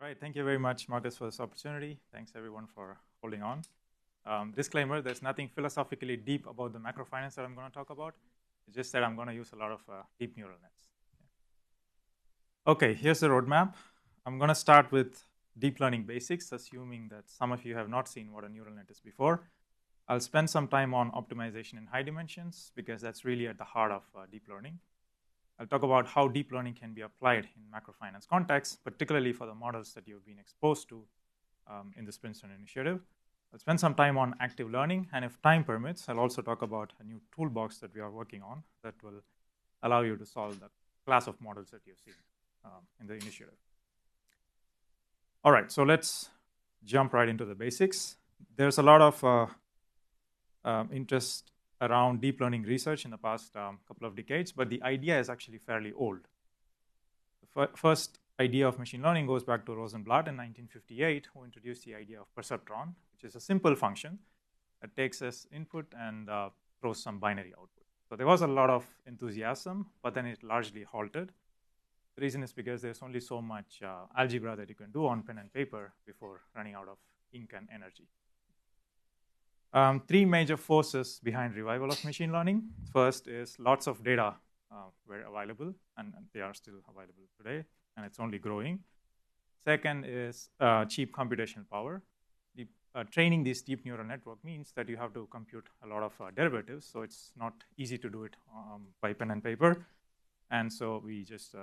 Right, thank you very much, Markus, for this opportunity. Thanks, everyone, for holding on. Disclaimer, there's nothing philosophically deep about the macrofinance that I'm going to talk about. It's just that I'm going to use a lot of deep neural nets. Okay, here's the roadmap. I'm going to start with deep learning basics, assuming that some of you have not seen what a neural net is before. I'll spend some time on optimization in high dimensions, because that's really at the heart of deep learning. I'll talk about how deep learning can be applied in macrofinance context, particularly for the models that you've been exposed to in this Princeton initiative. I'll spend some time on active learning, and if time permits, I'll also talk about a new toolbox that we are working on that will allow you to solve the class of models that you've seen in the initiative. All right, so let's jump right into the basics. There's a lot of interest around deep learning research in the past couple of decades, but the idea is actually fairly old. The first idea of machine learning goes back to Rosenblatt in 1958, who introduced the idea of perceptron, which is a simple function that takes as input and throws some binary output. So there was a lot of enthusiasm, but then it largely halted. The reason is because there's only so much algebra that you can do on pen and paper before running out of ink and energy. Three major forces behind revival of machine learning. First is lots of data were available, and they are still available today, and it's only growing. Second is cheap computational power. Training this deep neural network means that you have to compute a lot of derivatives, so it's not easy to do it by pen and paper. And so we just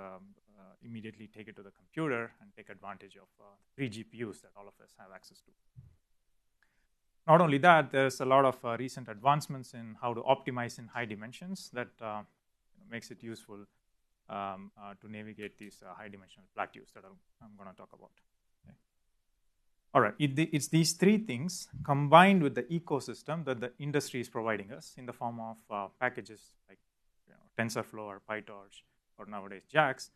immediately take it to the computer and take advantage of 3 GPUs that all of us have access to. Not only that, there's a lot of recent advancements in how to optimize in high dimensions that makes it useful to navigate these high-dimensional plateaus that I'm going to talk about. Okay. All right, it's these three things combined with the ecosystem that the industry is providing us in the form of packages like TensorFlow or PyTorch or nowadays JAX,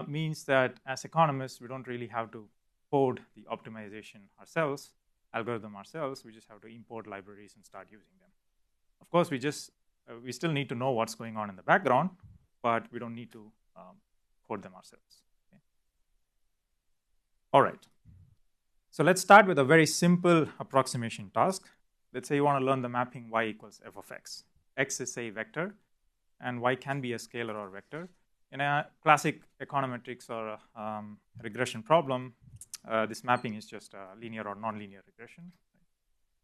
means that as economists, we don't really have to code the optimization algorithm ourselves. We just have to import libraries and start using them. Of course, we still need to know what's going on in the background, but we don't need to code them ourselves. Okay. All right. So let's start with a very simple approximation task. Let's say you want to learn the mapping y equals f of x. X is a vector, and y can be a scalar or vector. In a classic econometrics or regression problem, this mapping is just a linear or nonlinear regression.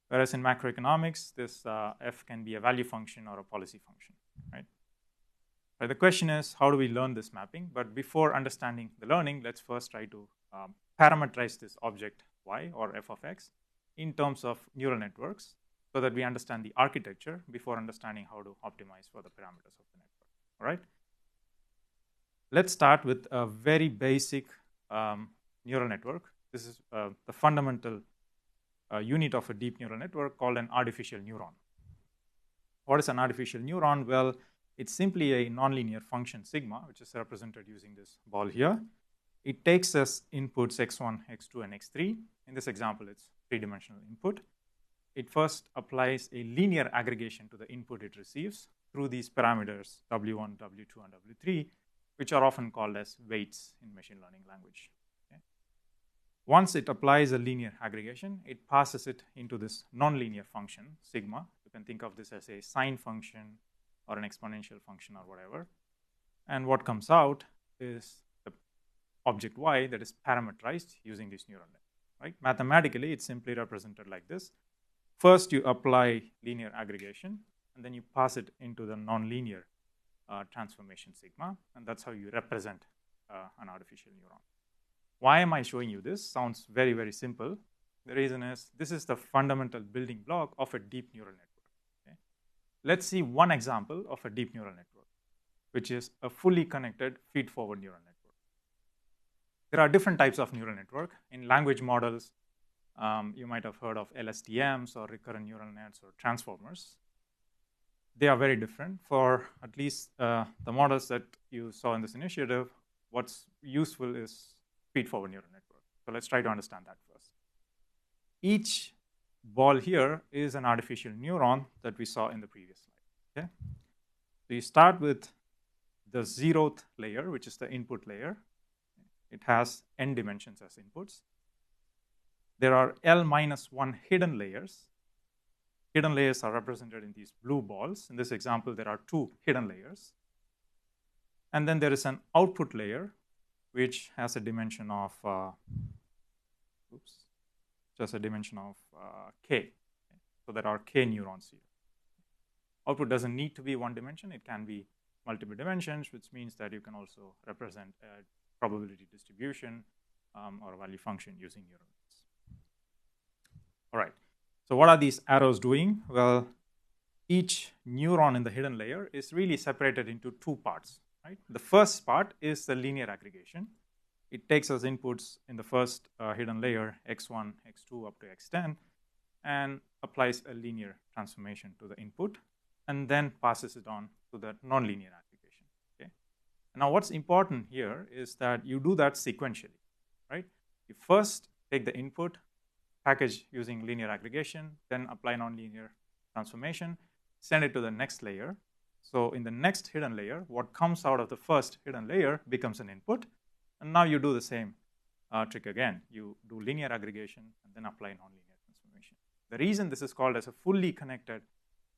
Whereas in macroeconomics, this f can be a value function or a policy function. Right? But the question is, how do we learn this mapping? But before understanding the learning, let's first try to parameterize this object y or f of x in terms of neural networks so that we understand the architecture before understanding how to optimize for the parameters of the network. All right? Let's start with a very basic neural network. This is the fundamental unit of a deep neural network called an artificial neuron. What is an artificial neuron? Well, it's simply a nonlinear function sigma, which is represented using this ball here. It takes as inputs x1, x2, and x3. In this example, it's three-dimensional input. It first applies a linear aggregation to the input it receives through these parameters w1, w2, and w3, which are often called as weights in machine learning language. Okay. Once it applies a linear aggregation, it passes it into this nonlinear function, sigma. You can think of this as a sine function or an exponential function or whatever. And what comes out is the object y that is parameterized using this neural net. Right? Mathematically, it's simply represented like this. First, you apply linear aggregation, and then you pass it into the nonlinear transformation sigma, and that's how you represent an artificial neuron. Why am I showing you this? Sounds very, very simple. The reason is this is the fundamental building block of a deep neural network. Okay? Let's see one example of a deep neural network, which is a fully connected feed-forward neural network. There are different types of neural network. In language models, you might have heard of LSTMs or recurrent neural nets or transformers. They are very different. For at least the models that you saw in this initiative, what's useful is feed-forward neural network. So let's try to understand that first. Each ball here is an artificial neuron that we saw in the previous slide. Okay? So you start with the zeroth layer, which is the input layer. It has n dimensions as inputs. There are L-1 hidden layers. Hidden layers are represented in these blue balls. In this example, there are 2 hidden layers. And then there is an output layer, which has a dimension of, k. So there are k neurons here. Output doesn't need to be 1 dimension. It can be multiple dimensions, which means that you can also represent a probability distribution or a value function using neural nets. All right. So what are these arrows doing? Well, each neuron in the hidden layer is really separated into 2 parts. Right? The first part is the linear aggregation. It takes as inputs in the first hidden layer x1, x2 up to xten, and applies a linear transformation to the input, and then passes it on to the nonlinear aggregation. Okay? Now, what's important here is that you do that sequentially. Right? You first take the input, package using linear aggregation, then apply nonlinear transformation, send it to the next layer. So in the next hidden layer, what comes out of the first hidden layer becomes an input. And now you do the same trick again. You do linear aggregation and then apply nonlinear transformation. The reason this is called as a fully connected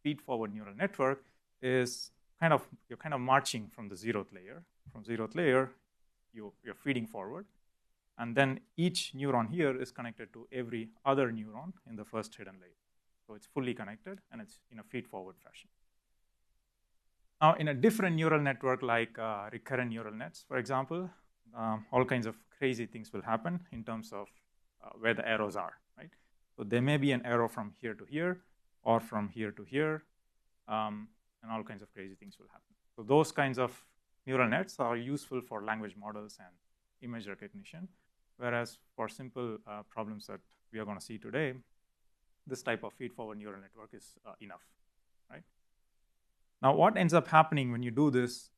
feed-forward neural network is you're kind of marching from the 0th layer. From 0th layer, you're feeding forward. And then each neuron here is connected to every other neuron in the first hidden layer. So it's fully connected, and it's in a feed-forward fashion. Now, in a different neural network like recurrent neural nets, for example, all kinds of crazy things will happen in terms of where the arrows are. Right? So there may be an arrow from here to here, or from here to here, and all kinds of crazy things will happen. So those kinds of neural nets are useful for language models and image recognition, whereas for simple problems that we are going to see today, this type of feed-forward neural network is enough. Right? Now, what ends up happening when you do this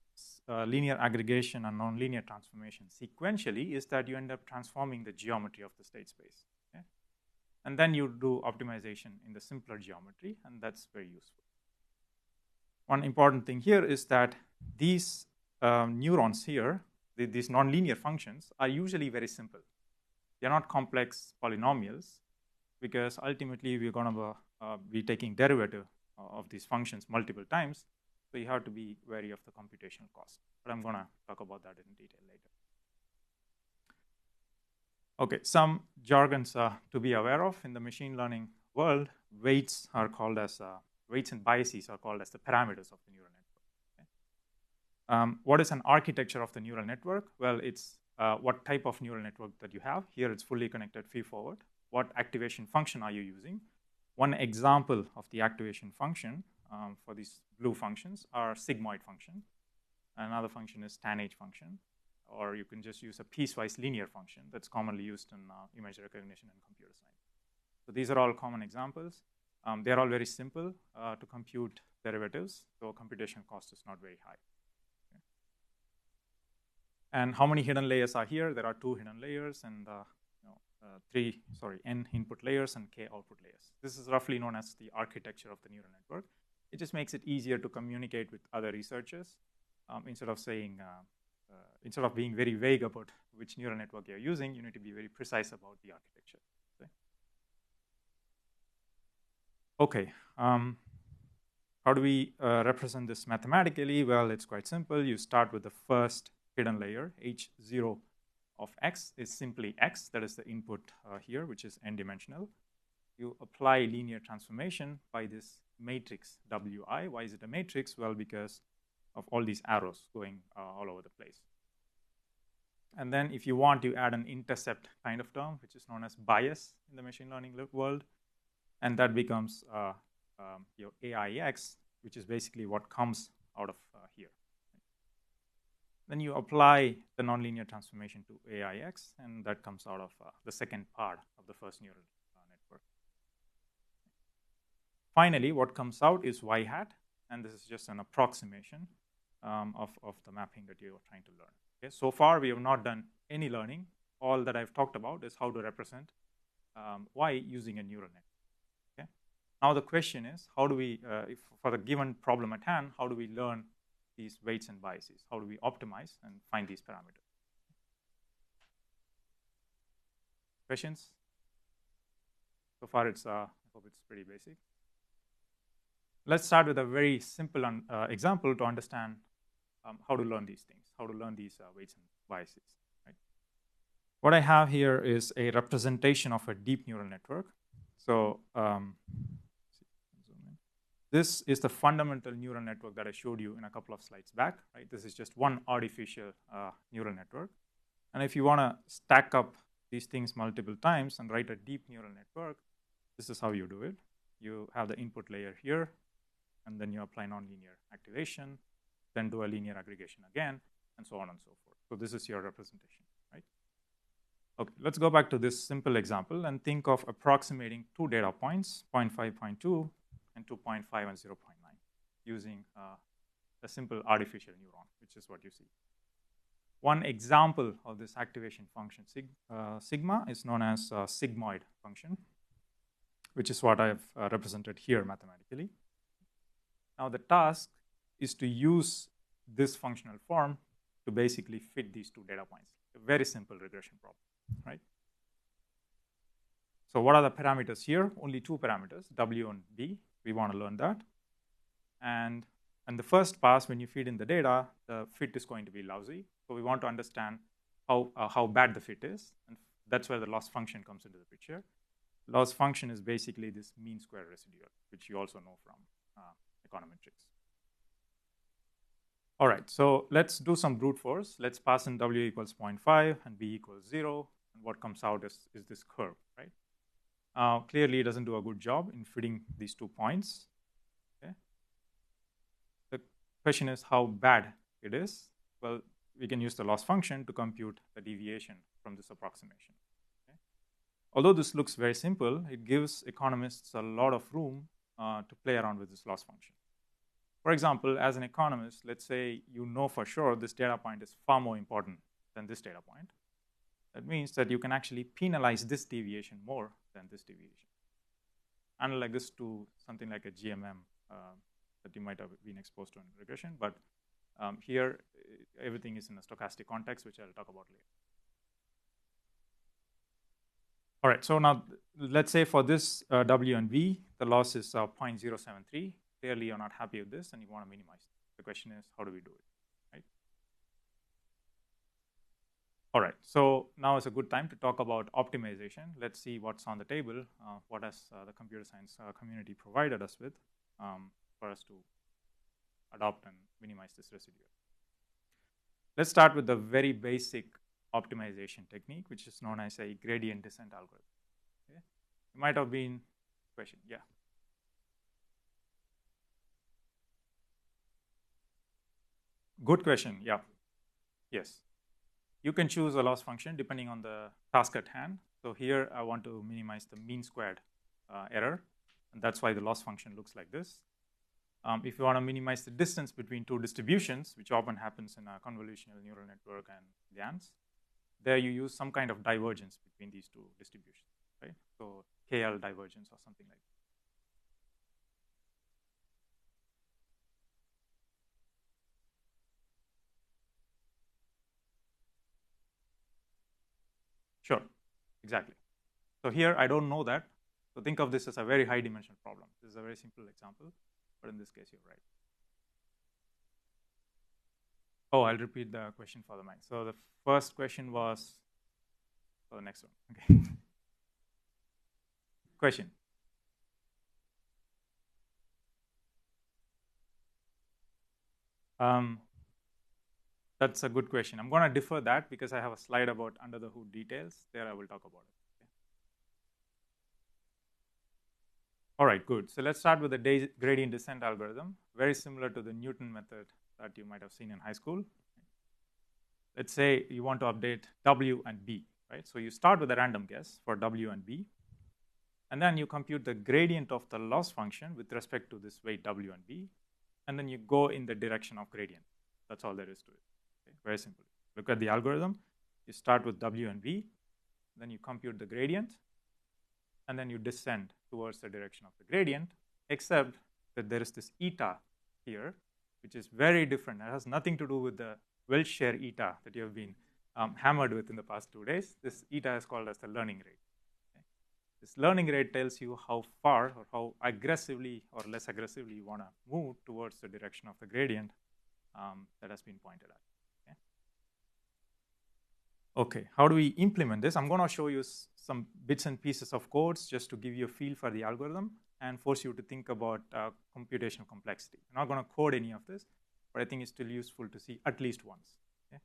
linear aggregation and nonlinear transformation sequentially is that you end up transforming the geometry of the state space. Okay? And then you do optimization in the simpler geometry, and that's very useful. One important thing here is that these neurons here, these nonlinear functions, are usually very simple. They're not complex polynomials, because ultimately we're going to be taking derivative of these functions multiple times. So you have to be wary of the computational cost. But I'm going to talk about that in detail later. Okay, some jargons to be aware of in the machine learning world. Weights are called as weights and biases are called as the parameters of the neural network. Okay? What is an architecture of the neural network? Well, it's what type of neural network that you have. Here it's fully connected feed-forward. What activation function are you using? One example of the activation function for these blue functions are sigmoid function. Another function is tanh function, or you can just use a piecewise linear function that's commonly used in image recognition and computer science. So these are all common examples. They're all very simple to compute derivatives, so computation cost is not very high. Okay. And how many hidden layers are here? There are 2 hidden layers and n input layers and k output layers. This is roughly known as the architecture of the neural network. It just makes it easier to communicate with other researchers instead of being very vague about which neural network you're using. You need to be very precise about the architecture. Okay. How do we represent this mathematically? Well, it's quite simple. You start with the first hidden layer. H0 of x is simply x. That is the input here, which is n-dimensional. You apply linear transformation by this matrix Wi. Why is it a matrix? Well, because of all these arrows going all over the place. And then if you want to add an intercept kind of term, which is known as bias in the machine learning world, and that becomes your AIX, which is basically what comes out of here. Then you apply the nonlinear transformation to AIX, and that comes out of the second part of the first neural network. Finally, what comes out is y hat, and this is just an approximation of the mapping that you are trying to learn. Okay? So far, we have not done any learning. All that I've talked about is how to represent y using a neural net. Okay? Now the question is, how do we, for the given problem at hand, how do we learn these weights and biases? How do we optimize and find these parameters? Questions? So far, I hope it's pretty basic. Let's start with a very simple example to understand how to learn these things, how to learn these weights and biases. Right? What I have here is a representation of a deep neural network. So this is the fundamental neural network that I showed you in a couple of slides back. Right? This is just one artificial neural network. And if you want to stack up these things multiple times and write a deep neural network, this is how you do it. You have the input layer here, and then you apply nonlinear activation, then do a linear aggregation again, and so on and so forth. So this is your representation, right? Okay, let's go back to this simple example and think of approximating two data points, 0.5, 0.2, and 2.5 and 0.9, using a simple artificial neuron, which is what you see. One example of this activation function, sigma, is known as sigmoid function, which is what I have represented here mathematically. Now the task is to use this functional form to basically fit these two data points. A very simple regression problem, right? So what are the parameters here? Only two parameters, W and B. We want to learn that. And the first pass, when you feed in the data, the fit is going to be lousy. So we want to understand how bad the fit is. And that's where the loss function comes into the picture. Loss function is basically this mean square residual, which you also know from econometrics. All right, so let's do some brute force. Let's pass in W equals 0.5 and B equals 0. And what comes out is this curve, right? Clearly, it doesn't do a good job in fitting these 2 points. Okay. The question is how bad it is. Well, we can use the loss function to compute the deviation from this approximation. Okay. Although this looks very simple, it gives economists a lot of room to play around with this loss function. For example, as an economist, let's say you know for sure this data point is far more important than this data point. That means that you can actually penalize this deviation more than this deviation. Analog this to something like a GMM that you might have been exposed to in regression, but here everything is in a stochastic context, which I'll talk about later. All right, so now let's say for this W and V, the loss is 0.073. Clearly, you're not happy with this and you want to minimize it. The question is, how do we do it, right? All right, so now is a good time to talk about optimization. Let's see what's on the table, what has the computer science community provided us with for us to adopt and minimize this residual. Let's start with the very basic optimization technique, which is known as a gradient descent algorithm. Okay? It might have been a question, yeah. Good question, yeah. Yes. You can choose a loss function depending on the task at hand. So here I want to minimize the mean squared error, and that's why the loss function looks like this. If you want to minimize the distance between two distributions, which often happens in a convolutional neural network and GANs, there you use some kind of divergence between these two distributions, right? So KL divergence or something like that. Sure, exactly. So here I don't know that. So think of this as a very high dimensional problem. This is a very simple example, but in this case you're right. Oh, I'll repeat the question for the mind. So the first question was for the next one. Okay. Question. That's a good question. I'm going to defer that because I have a slide about under the hood details. There I will talk about it. Okay. All right, good. So let's start with the gradient descent algorithm, very similar to the Newton method that you might have seen in high school. Let's say you want to update W and B, right? So you start with a random guess for W and B, and then you compute the gradient of the loss function with respect to this weight W and B, and then you go in the direction of gradient. That's all there is to it. Okay? Very simple. Look at the algorithm. You start with W and B, then you compute the gradient, and then you descend towards the direction of the gradient, except that there is this eta here, which is very different. It has nothing to do with the Welch share eta that you have been hammered with in the past 2 days. This eta is called as the learning rate. Okay? This learning rate tells you how far or how aggressively or less aggressively you want to move towards the direction of the gradient that has been pointed at. Okay, how do we implement this? I'm going to show you some bits and pieces of codes just to give you a feel for the algorithm and force you to think about computational complexity. I'm not going to code any of this, but I think it's still useful to see at least once. Okay?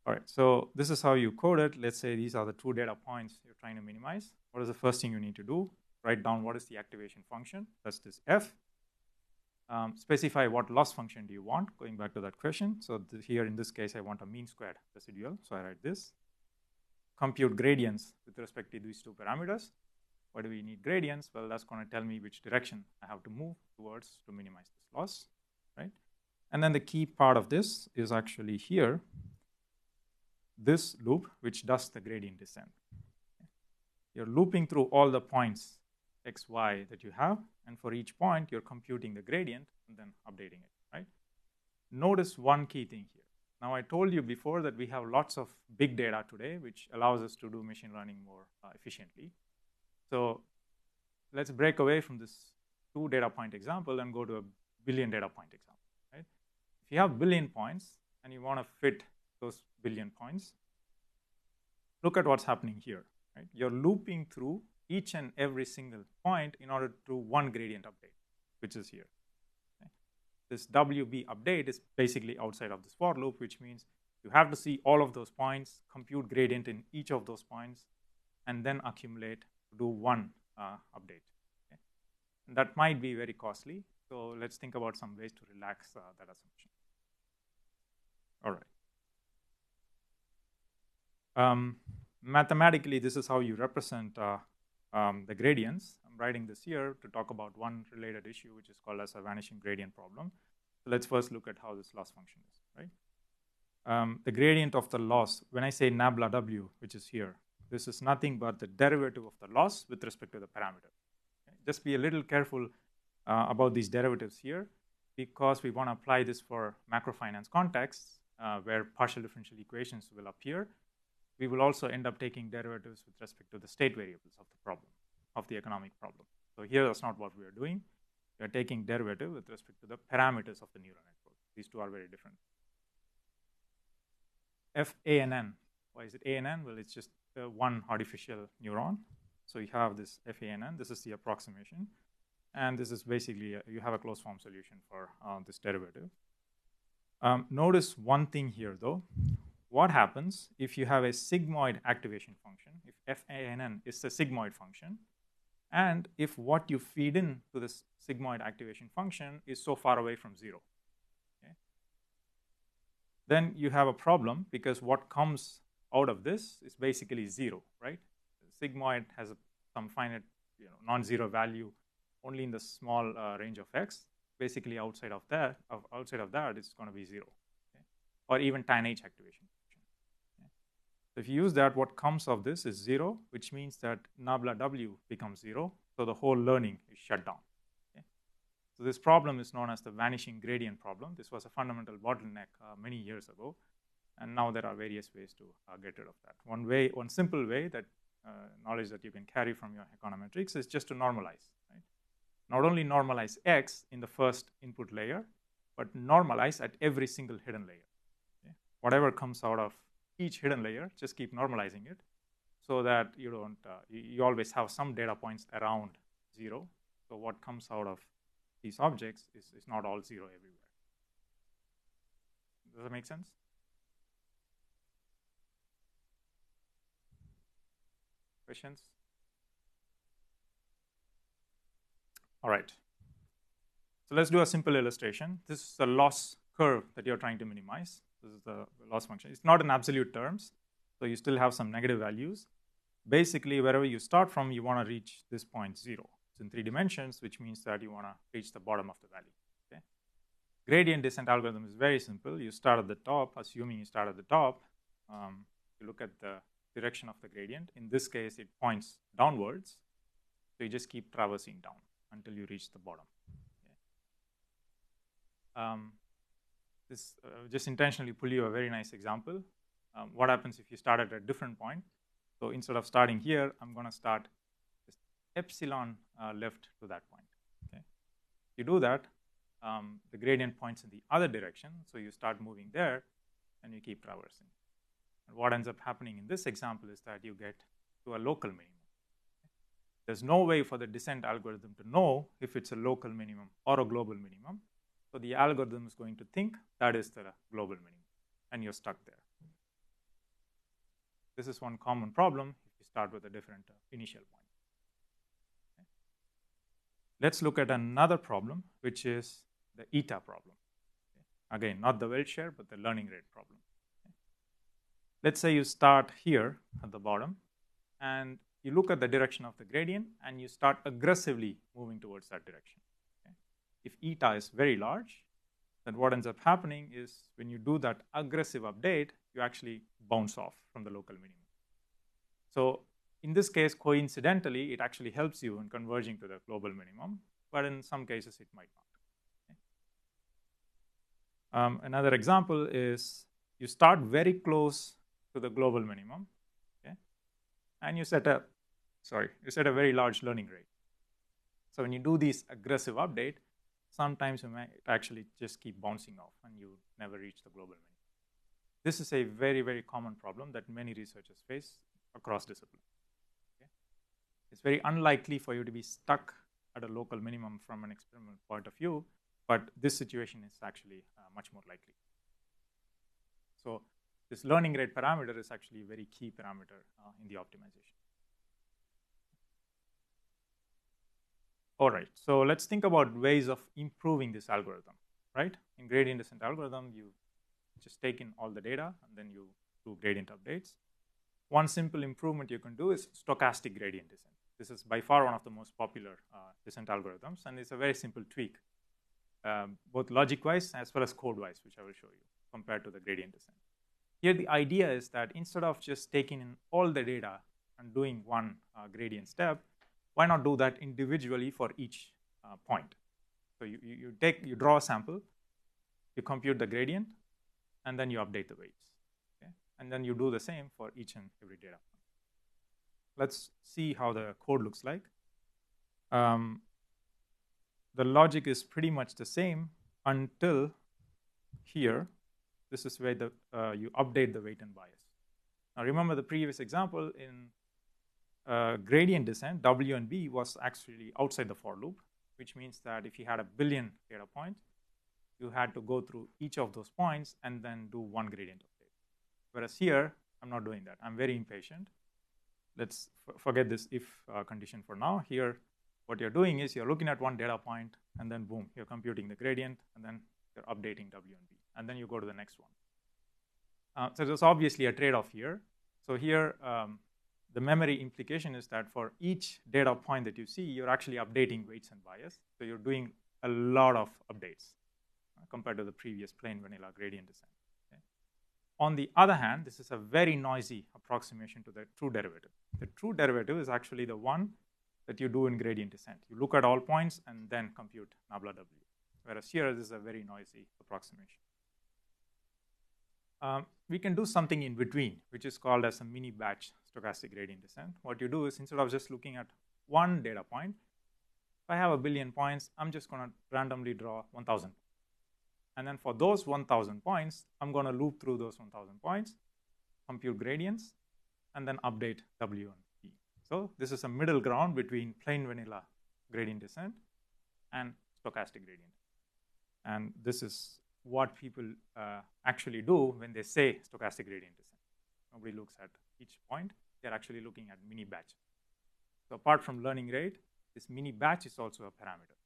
All right, so this is how you code it. Let's say these are the 2 data points you're trying to minimize. What is the first thing you need to do? Write down what is the activation function. That's this f. Specify what loss function do you want, going back to that question. So here in this case, I want a mean squared residual. So I write this. Compute gradients with respect to these 2 parameters. Why do we need gradients? Well, that's going to tell me which direction I have to move towards to minimize this loss, right? And then the key part of this is actually here, this loop, which does the gradient descent. You're looping through all the points x, y that you have, and for each point, you're computing the gradient and then updating it, right? Notice one key thing here. Now, I told you before that we have lots of big data today, which allows us to do machine learning more efficiently. So let's break away from this 2 data point example and go to a billion data point example, right? If you have billion points and you want to fit those billion points, look at what's happening here, right? You're looping through each and every single point in order to do one gradient update, which is here. Okay? This WB update is basically outside of this for loop, which means you have to see all of those points, compute gradient in each of those points, and then accumulate to do one update. Okay? And that might be very costly. So let's think about some ways to relax that assumption. All right. Mathematically, this is how you represent the gradients. I'm writing this here to talk about one related issue, which is called as a vanishing gradient problem. So let's first look at how this loss function is, right? The gradient of the loss, when I say nabla w, which is here, this is nothing but the derivative of the loss with respect to the parameter. Okay? Just be a little careful about these derivatives here, because we want to apply this for macrofinance contexts where partial differential equations will appear. We will also end up taking derivatives with respect to the state variables of the problem, of the economic problem. So here, that's not what we are doing. We are taking derivative with respect to the parameters of the neural network. These 2 are very different. FANN. Why is it ANN? Well, it's just one artificial neuron. So you have this FANN. This is the approximation. And this is basically, you have a closed form solution for this derivative. Notice one thing here, though. What happens if you have a sigmoid activation function, if FANN is a sigmoid function, and if what you feed in to this sigmoid activation function is so far away from 0? Okay? Then you have a problem, because what comes out of this is basically 0, right? The sigmoid has some finite, non-zero value only in the small range of x. Basically, outside of that, it's going to be 0, okay? Or even tan H activation. So if you use that, what comes of this is 0, which means that nabla w becomes 0. So the whole learning is shut down. Okay? So this problem is known as the vanishing gradient problem. This was a fundamental bottleneck many years ago. And now there are various ways to get rid of that. One simple way that knowledge that you can carry from your econometrics is just to normalize. Right? Not only normalize x in the first input layer, but normalize at every single hidden layer. Okay? Whatever comes out of each hidden layer, just keep normalizing it so that you don't, you always have some data points around 0. So what comes out of these objects is not all 0 everywhere. Does that make sense? Questions? All right. So let's do a simple illustration. This is the loss curve that you're trying to minimize. This is the loss function. It's not in absolute terms, so you still have some negative values. Basically, wherever you start from, you want to reach this point 0. It's in 3 dimensions, which means that you want to reach the bottom of the valley. Okay? Gradient descent algorithm is very simple. You start at the top, assuming you start at the top. You look at the direction of the gradient. In this case, it points downwards. So you just keep traversing down until you reach the bottom. Okay? This just intentionally pull you a very nice example. what happens if you start at a different point? So instead of starting here, I'm going to start just epsilon left to that point. Okay. You do that, the gradient points in the other direction, so you start moving there, and you keep traversing. And what ends up happening in this example is that you get to a local minimum. There's no way for the descent algorithm to know if it's a local minimum or a global minimum. So the algorithm is going to think that is the global minimum, and you're stuck there. This is one common problem if you start with a different initial point. Okay. Let's look at another problem, which is the eta problem. Okay. Again, not the weight share, but the learning rate problem. Okay. Let's say you start here at the bottom, and you look at the direction of the gradient, and you start aggressively moving towards that direction. Okay. If eta is very large, then what ends up happening is when you do that aggressive update, you actually bounce off from the local minimum. So in this case, coincidentally, it actually helps you in converging to the global minimum, but in some cases it might not. Okay. Another example is you start very close to the global minimum, okay, and you set a very large learning rate. So when you do these aggressive update, sometimes you might actually just keep bouncing off and you never reach the global minimum. This is a very, very common problem that many researchers face across disciplines. Okay. It's very unlikely for you to be stuck at a local minimum from an experimental point of view, but this situation is actually much more likely. So this learning rate parameter is actually a very key parameter in the optimization. All right, so let's think about ways of improving this algorithm, right? In gradient descent algorithm, you just take in all the data and then you do gradient updates. One simple improvement you can do is stochastic gradient descent. This is by far one of the most popular descent algorithms, and it's a very simple tweak, both logic-wise as well as code-wise, which I will show you, compared to the gradient descent. Here the idea is that instead of just taking in all the data and doing one gradient step, why not do that individually for each point? So you draw a sample, you compute the gradient, and then you update the weights. Okay? And then you do the same for each and every data point. Let's see how the code looks like. The logic is pretty much the same until here. This is where you update the weight and bias. Now remember the previous example in gradient descent, W and B was actually outside the for loop, which means that if you had 1 billion data points, you had to go through each of those points and then do one gradient update. Whereas here, I'm not doing that. I'm very impatient. Let's forget this if condition for now. Here, what you're doing is you're looking at one data point, and then boom, you're computing the gradient, and then you're updating W and B, and then you go to the next one. So there's obviously a trade-off here. So here, the memory implication is that for each data point that you see, you're actually updating weights and bias. So you're doing a lot of updates compared to the previous plain vanilla gradient descent. Okay. On the other hand, this is a very noisy approximation to the true derivative. The true derivative is actually the one that you do in gradient descent. You look at all points and then compute nabla W. Whereas here, this is a very noisy approximation. We can do something in between, which is called as a mini batch stochastic gradient descent. What you do is instead of just looking at one data point, if I have 1 billion points, I'm just going to randomly draw 1,000. And then for those 1,000 points, I'm going to loop through those 1,000 points, compute gradients, and then update W and P. So this is a middle ground between plain vanilla gradient descent and stochastic gradient. And this is what people actually do when they say stochastic gradient descent. Nobody looks at each point. They're actually looking at mini batch. So apart from learning rate, this mini batch is also a parameter.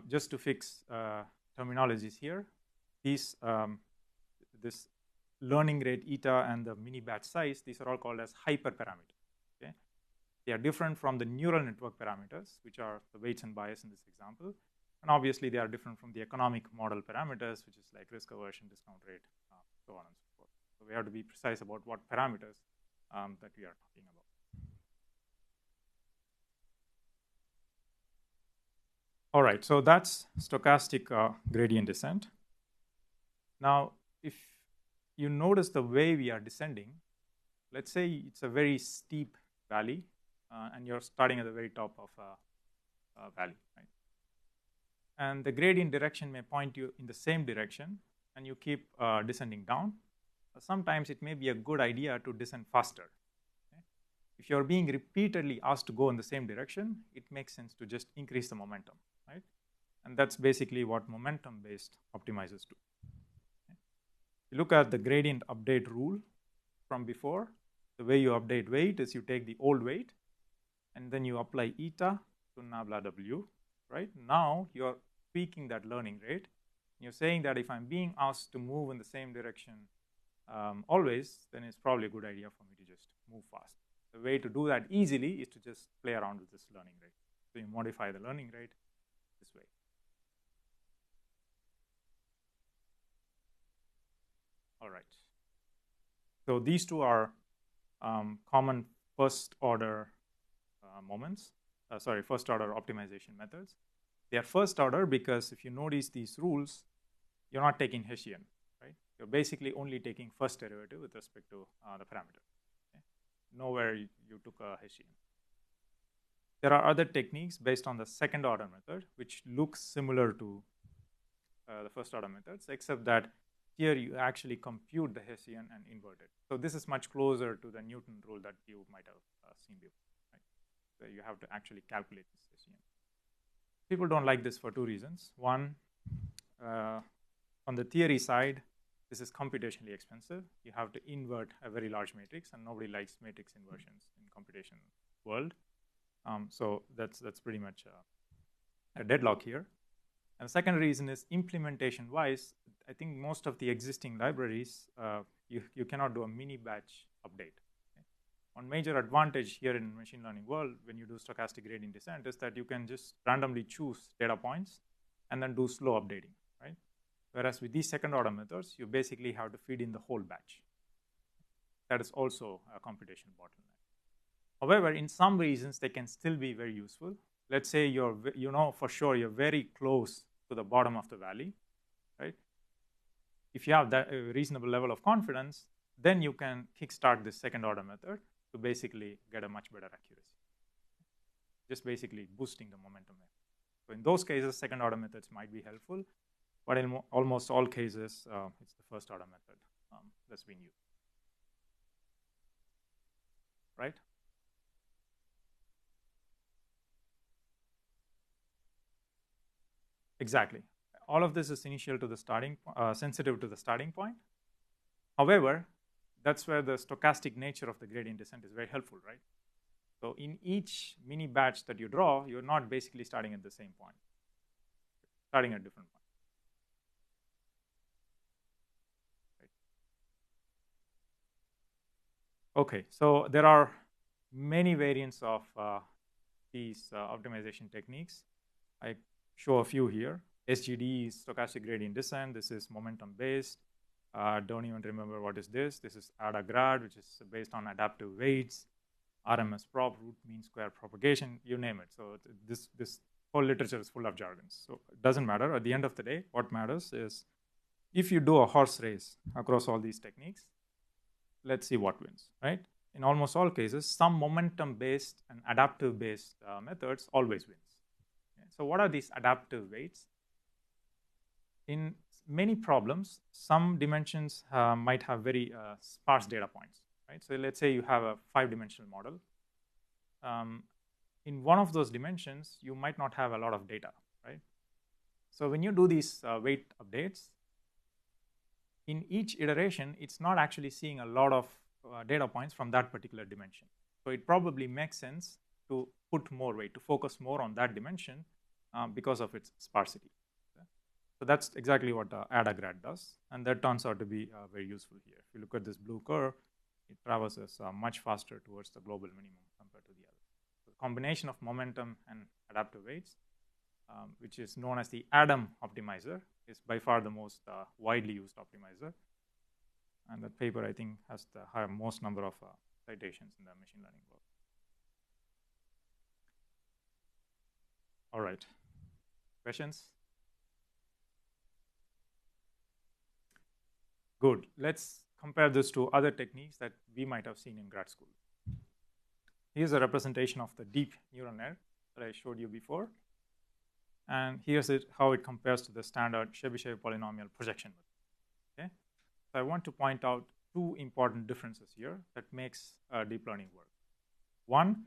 Just to fix terminologies here, this learning rate eta and the mini batch size, these are all called as hyperparameters. Okay? They are different from the neural network parameters, which are the weights and bias in this example. And obviously, they are different from the economic model parameters, which is like risk aversion, discount rate, so on and so forth. So we have to be precise about what parameters that we are talking about. All right, so that's stochastic gradient descent. Now, if you notice the way we are descending. Let's say it's a very steep valley, and you're starting at the very top of a valley, right? And the gradient direction may point you in the same direction, and you keep descending down. Sometimes it may be a good idea to descend faster. Okay? If you're being repeatedly asked to go in the same direction, it makes sense to just increase the momentum, right? And that's basically what momentum-based optimizers do. Okay? You look at the gradient update rule from before. The way you update weight is you take the old weight, and then you apply eta to nabla w, right? Now you're tweaking that learning rate. You're saying that if I'm being asked to move in the same direction always, then it's probably a good idea for me to just move fast. The way to do that easily is to just play around with this learning rate. So you modify the learning rate this way. All right. So these two are common first order first order optimization methods. They are first order because if you notice these rules, you're not taking Hessian, right? You're basically only taking first derivative with respect to the parameter. Okay? Nowhere you took a Hessian. There are other techniques based on the second order method, which looks similar to the first order methods, except that here you actually compute the Hessian and invert it. So this is much closer to the Newton rule that you might have seen before, right? So you have to actually calculate this Hessian. People don't like this for two reasons. One, on the theory side, this is computationally expensive. You have to invert a very large matrix, and nobody likes matrix inversions in computation world. So that's pretty much a deadlock here. And the second reason is implementation-wise, I think most of the existing libraries, you cannot do a mini batch update. Okay? One major advantage here in machine learning world when you do stochastic gradient descent is that you can just randomly choose data points and then do slow updating, right? Whereas with these second order methods, you basically have to feed in the whole batch. That is also a computation bottleneck. However, in some reasons, they can still be very useful. Let's say you know for sure you're very close to the bottom of the valley, right? If you have that reasonable level of confidence, then you can kickstart this second order method to basically get a much better accuracy. Just basically boosting the momentum there. So in those cases, second order methods might be helpful, but in almost all cases, it's the first order method that's being used, right? Exactly. All of this is initial to the starting, sensitive to the starting point. However, that's where the stochastic nature of the gradient descent is very helpful, right? So in each mini batch that you draw, you're not basically starting at the same point, starting at different points. Right. Okay, so there are many variants of these optimization techniques. I show a few here. SGD is stochastic gradient descent. This is momentum based. Don't even remember what is this. This is ADA grad, which is based on adaptive weights. RMS prop, root mean square propagation, you name it. So this whole literature is full of jargons. So it doesn't matter. At the end of the day, what matters is if you do a horse race across all these techniques, let's see what wins, right? In almost all cases, some momentum-based and adaptive-based methods always wins. Okay? So what are these adaptive weights? In many problems, some dimensions might have very sparse data points, right? So let's say you have a 5-dimensional model. In one of those dimensions, you might not have a lot of data, right? So when you do these weight updates, in each iteration, it's not actually seeing a lot of data points from that particular dimension. So it probably makes sense to put more weight, to focus more on that dimension because of its sparsity. Okay? So that's exactly what ADA grad does, and that turns out to be very useful here. If you look at this blue curve, it traverses much faster towards the global minimum compared to the other. So the combination of momentum and adaptive weights, which is known as the ADAM optimizer, is by far the most widely used optimizer. And that paper, I think, has the most number of citations in the machine learning world. All right. Questions? Good. Let's compare this to other techniques that we might have seen in grad school. Here's a representation of the deep neural net that I showed you before. And here's how it compares to the standard Chebyshev polynomial projection method. Okay? So I want to point out two important differences here that makes deep learning work. One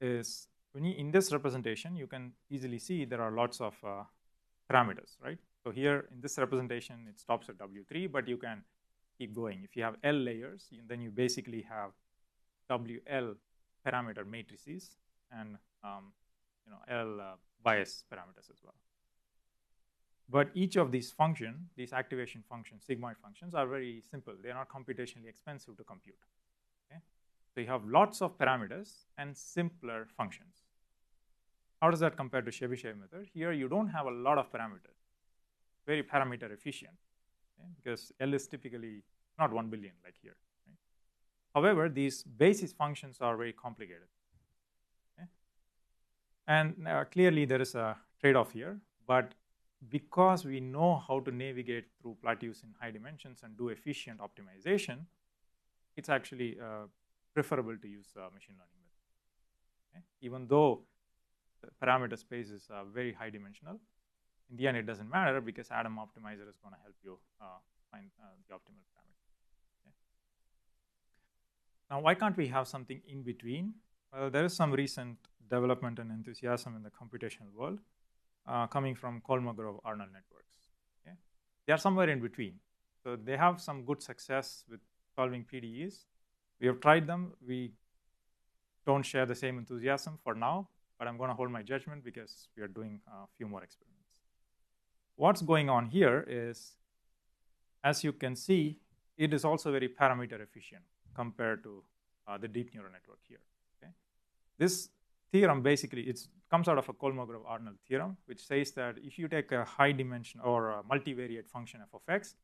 is in this representation, you can easily see there are lots of parameters, right? So here in this representation, it stops at W3, but you can keep going. If you have L layers, then you basically have WL parameter matrices and L bias parameters as well. But each of these functions, these activation functions, sigmoid functions, are very simple. They are not computationally expensive to compute. Okay? So you have lots of parameters and simpler functions. How does that compare to Chebyshev method? Here you don't have a lot of parameters, very parameter efficient, okay? Because L is typically not 1 billion like here. Right? However, these basis functions are very complicated. Okay? And clearly there is a trade-off here, but because we know how to navigate through plateaus in high dimensions and do efficient optimization, it's actually preferable to use machine learning method. Okay? Even though the parameter space is very high dimensional, in the end it doesn't matter because Adam Optimizer is going to help you find the optimal parameter. Okay? Now, why can't we have something in between? Well, there is some recent development and enthusiasm in the computational world coming from Kolmogorov-Arnold networks. Okay? They are somewhere in between. So they have some good success with solving PDEs. We have tried them. We don't share the same enthusiasm for now, but I'm going to hold my judgment because we are doing a few more experiments. What's going on here is, as you can see, it is also very parameter efficient compared to the deep neural network here. Okay? This theorem basically comes out of a Kolmogorov-Arnold theorem, which says that if you take a high dimension or a multivariate function f of x,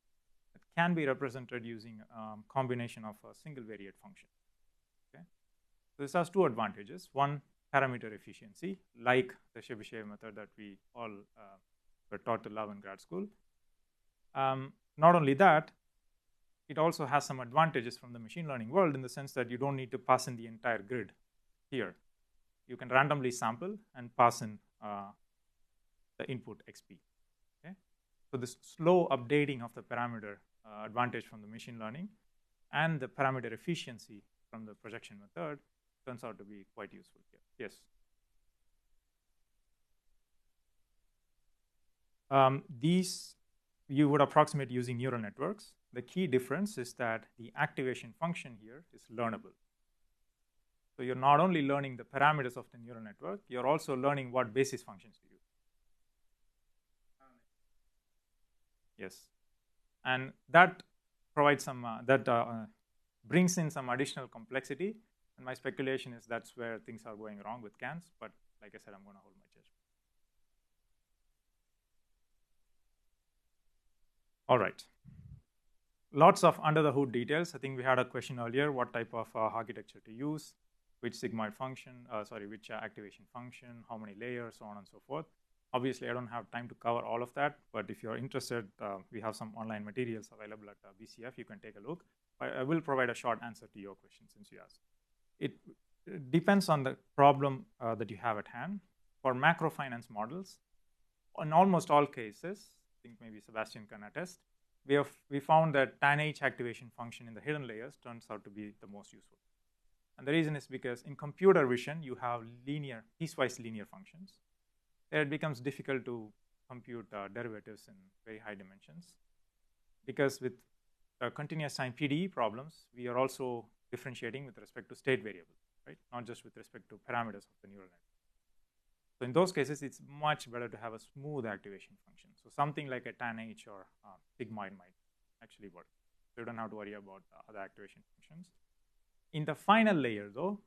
it can be represented using a combination of a single variate function. Okay? So this has two advantages. One, parameter efficiency, like the Chebyshev method that we all were taught to love in grad school. Not only that, it also has some advantages from the machine learning world in the sense that you don't need to pass in the entire grid here. You can randomly sample and pass in the input XP. Okay? So this slow updating of the parameter advantage from the machine learning and the parameter efficiency from the projection method turns out to be quite useful here. Yes? These you would approximate using neural networks. The key difference is that the activation function here is learnable. So you're not only learning the parameters of the neural network, you're also learning what basis functions to use. Yes. And that provides some, brings in some additional complexity. And my speculation is that's where things are going wrong with GANs. But like I said, I'm going to hold my judgment. All right. Lots of under the hood details. I think we had a question earlier, what type of architecture to use, which sigmoid function, which activation function, how many layers, so on and so forth. Obviously, I don't have time to cover all of that, but if you're interested, we have some online materials available at BCF. You can take a look. I will provide a short answer to your question since you asked. It depends on the problem that you have at hand. For macrofinance models, in almost all cases, I think maybe Sebastian can attest, we found that tan H activation function in the hidden layers turns out to be the most useful. And the reason is because in computer vision, you have piecewise linear functions. There it becomes difficult to compute derivatives in very high dimensions. Because with continuous time PDE problems, we are also differentiating with respect to state variables, right? Not just with respect to parameters of the neural net. So in those cases, it's much better to have a smooth activation function. So something like a tan H or sigmoid might actually work. So you don't have to worry about other activation functions. In the final layer, though,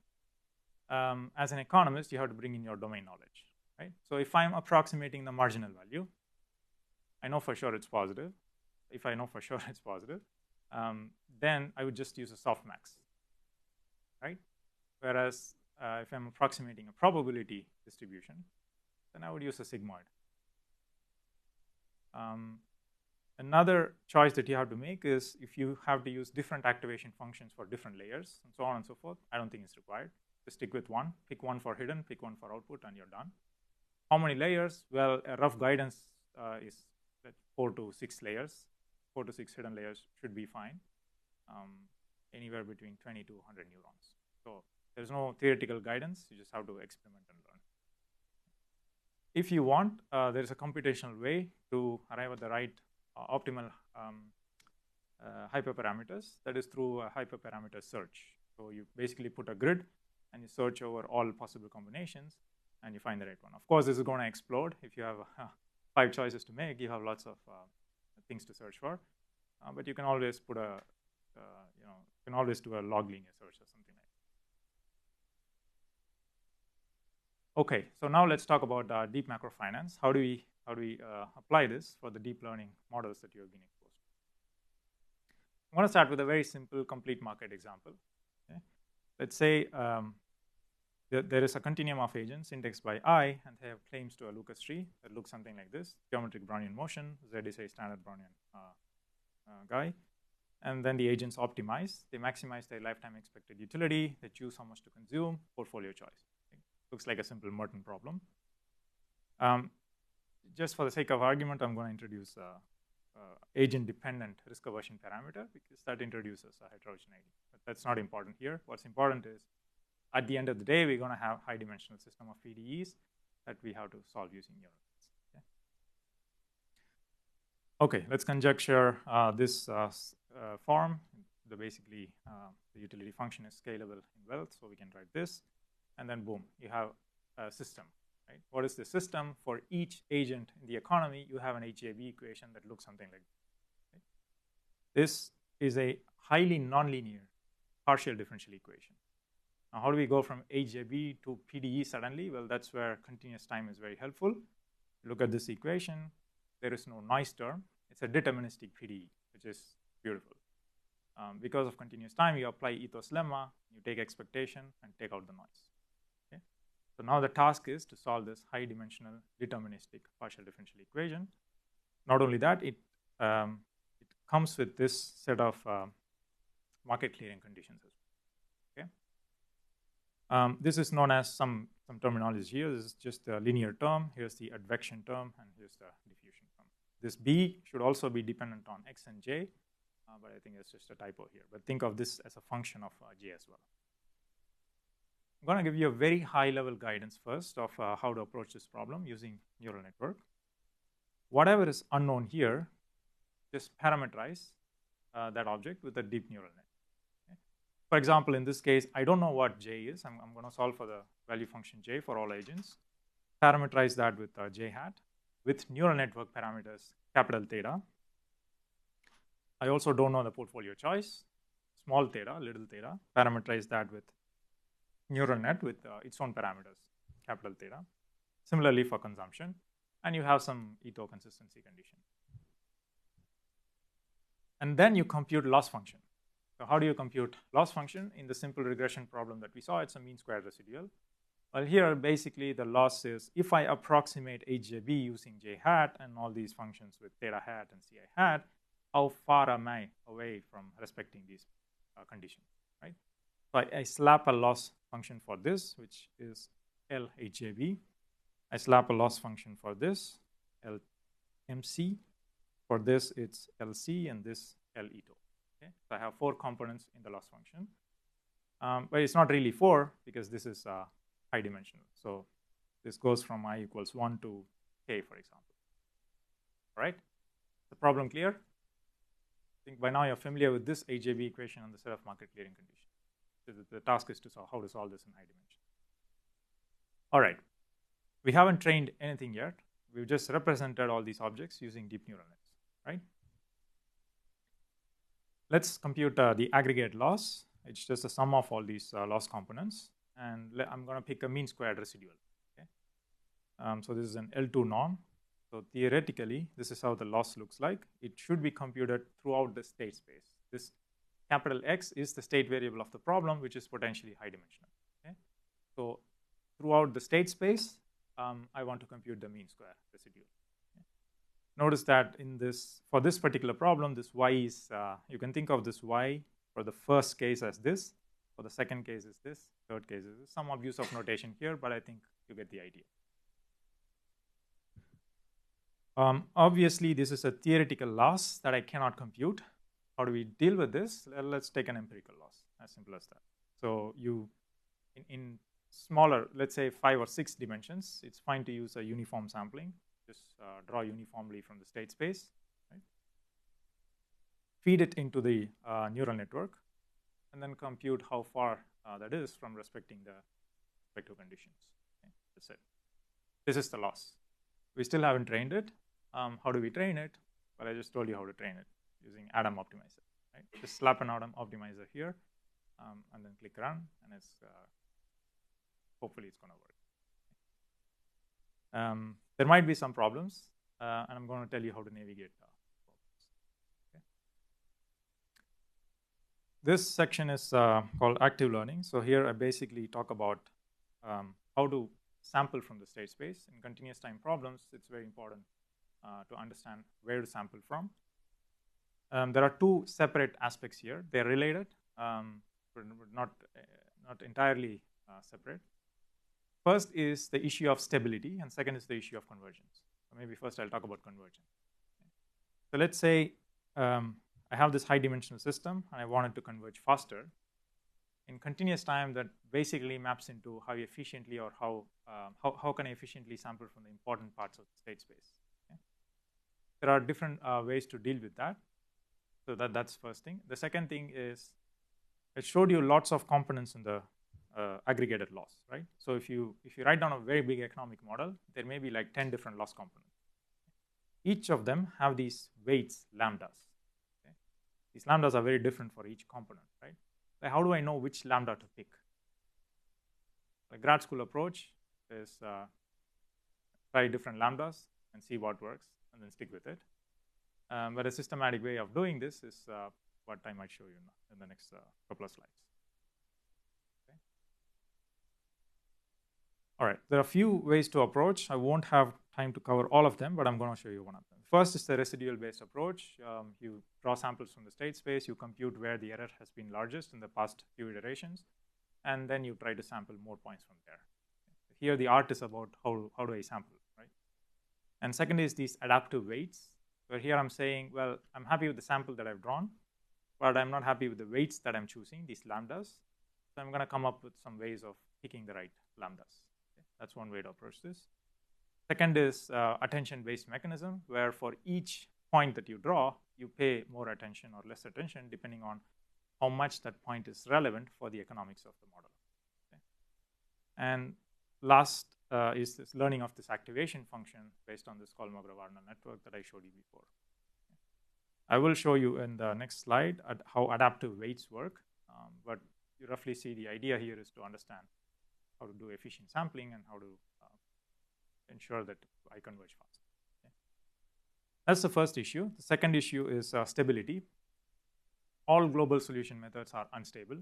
as an economist, you have to bring in your domain knowledge, right? So if I'm approximating the marginal value, I know for sure it's positive. If I know for sure it's positive, then I would just use a softmax, right? Whereas if I'm approximating a probability distribution, then I would use a sigmoid. Another choice that you have to make is if you have to use different activation functions for different layers and so on and so forth, I don't think it's required. Just stick with one, pick one for hidden, pick one for output, and you're done. How many layers? Well, a rough guidance is that 4 to 6 layers. 4 to 6 hidden layers should be fine. Anywhere between 20 to 100 neurons. So there's no theoretical guidance. You just have to experiment and learn. If you want, there's a computational way to arrive at the right optimal hyperparameters. That is through a hyperparameter search. So you basically put a grid and you search over all possible combinations and you find the right one. Of course, this is going to explode. If you have 5 choices to make, you have lots of things to search for. But you can always put a, you can always do a log linear search or something like that. Okay, so now let's talk about deep macro finance. How do we apply this for the deep learning models that you have been exposed to? I'm going to start with a very simple complete market example. Okay? Let's say there is a continuum of agents indexed by I, and they have claims to a Lucas tree that looks something like this: geometric Brownian motion, Z is a standard Brownian guy. And then the agents optimize. They maximize their lifetime expected utility. They choose how much to consume, portfolio choice. Okay? Looks like a simple Merton problem. Just for the sake of argument, I'm going to introduce agent-dependent risk aversion parameter because that introduces a heterogeneity. But that's not important here. What's important is at the end of the day, we're going to have high-dimensional system of PDEs that we have to solve using neural nets. Okay, let's conjecture this form. Basically, the utility function is scalable in wealth, so we can write this. And then boom, you have a system. Right? What is the system? For each agent in the economy, you have an HJB equation that looks something like this. Okay? This is a highly nonlinear partial differential equation. Now, how do we go from HJB to PDE suddenly? Well, that's where continuous time is very helpful. Look at this equation. There is no noise term. It's a deterministic PDE, which is beautiful. Because of continuous time, you apply ethos lemma, you take expectation, and take out the noise. Okay? So now the task is to solve this high-dimensional deterministic partial differential equation. Not only that, it comes with this set of market clearing conditions as well. Okay? This is known as some terminology here. This is just a linear term. Here's the advection term, and here's the diffusion term. This B should also be dependent on X and J, but I think it's just a typo here. But think of this as a function of J as well. I'm going to give you a very high-level guidance first of how to approach this problem using neural network. Whatever is unknown here, just parameterize that object with a deep neural net. Okay? For example, in this case, I don't know what J is. I'm going to solve for the value function J for all agents. Parameterize that with J hat with neural network parameters capital theta. I also don't know the portfolio choice, small theta, little theta. Parameterize that with neural net with its own parameters, capital theta. Similarly for consumption, and you have some Ito consistency condition. And then you compute loss function. So how do you compute loss function? In the simple regression problem that we saw, it's a mean squared residual. Well, here basically the loss is if I approximate HJB using J hat and all these functions with theta hat and Ci hat, how far am I away from respecting these conditions, right? So I slap a loss function for this, which is LHJB. I slap a loss function for this, LMC. For this, it's LC, and this LETO. Okay? So I have 4 components in the loss function. But it's not really 4 because this is high dimensional. So this goes from I equals 1 to K, for example. All right? The problem clear? I think by now you're familiar with this HJB equation and the set of market clearing conditions. So the task is to solve how to solve this in high dimension. All right. We haven't trained anything yet. We've just represented all these objects using deep neural nets, right? Let's compute the aggregate loss. It's just the sum of all these loss components. And I'm going to pick a mean squared residual. Okay? So this is an L2 norm. So theoretically, this is how the loss looks like. It should be computed throughout the state space. This capital X is the state variable of the problem, which is potentially high dimensional. Okay? So throughout the state space, I want to compute the mean square residual. Okay? notice that in this, for this particular problem, this y is, you can think of this y for the first case as this, for the second case is this, third case is this. Some abuse of notation here, but I think you get the idea. Obviously, this is a theoretical loss that I cannot compute. How do we deal with this? Let's take an empirical loss, as simple as that. So you, in smaller, let's say 5 or 6 dimensions, it's fine to use a uniform sampling. Just draw uniformly from the state space, right? Feed it into the neural network, and then compute how far that is from respecting the respective conditions. Okay? That's it. This is the loss. We still haven't trained it. How do we train it? Well, I just told you how to train it using Adam optimizer. Right? Just slap an Adam optimizer here, and then click run, and it's hopefully it's going to work. There might be some problems, and I'm going to tell you how to navigate problems. Okay. This section is called active learning. So here I basically talk about how to sample from the state space. In continuous time problems, it's very important to understand where to sample from. There are 2 separate aspects here. They're related, but not entirely separate. First is the issue of stability, and second is the issue of convergence. So maybe first I'll talk about convergence. Okay. So let's say I have this high-dimensional system, and I want it to converge faster. In continuous time, that basically maps into how efficiently or how can I efficiently sample from the important parts of the state space. Okay. There are different ways to deal with that. So that's first thing. The second thing is I showed you lots of components in the aggregated loss, right? So if you write down a very big economic model, there may be like 10 different loss components. Each of them have these weights, lambdas. Okay? These lambdas are very different for each component, right? Like how do I know which lambda to pick? The grad school approach is try different lambdas and see what works, and then stick with it. But a systematic way of doing this is what I might show you in the next couple of slides. Okay. All right, there are a few ways to approach. I won't have time to cover all of them, but I'm going to show you one of them. First is the residual-based approach. You draw samples from the state space, you compute where the error has been largest in the past few iterations, and then you try to sample more points from there. Here the art is about how do I sample, right? And second is these adaptive weights, where here I'm saying, well, I'm happy with the sample that I've drawn, but I'm not happy with the weights that I'm choosing, these lambdas. So I'm going to come up with some ways of picking the right lambdas. Okay? That's one way to approach this. Second is attention-based mechanism, where for each point that you draw, you pay more attention or less attention depending on how much that point is relevant for the economics of the model. Okay? And last is this learning of this activation function based on this Kolmogorov-Arnold network that I showed you before. Okay. I will show you in the next slide how adaptive weights work, but you roughly see the idea here is to understand how to do efficient sampling and how to ensure that I converge fast. Okay. That's the first issue. The second issue is stability. All global solution methods are unstable,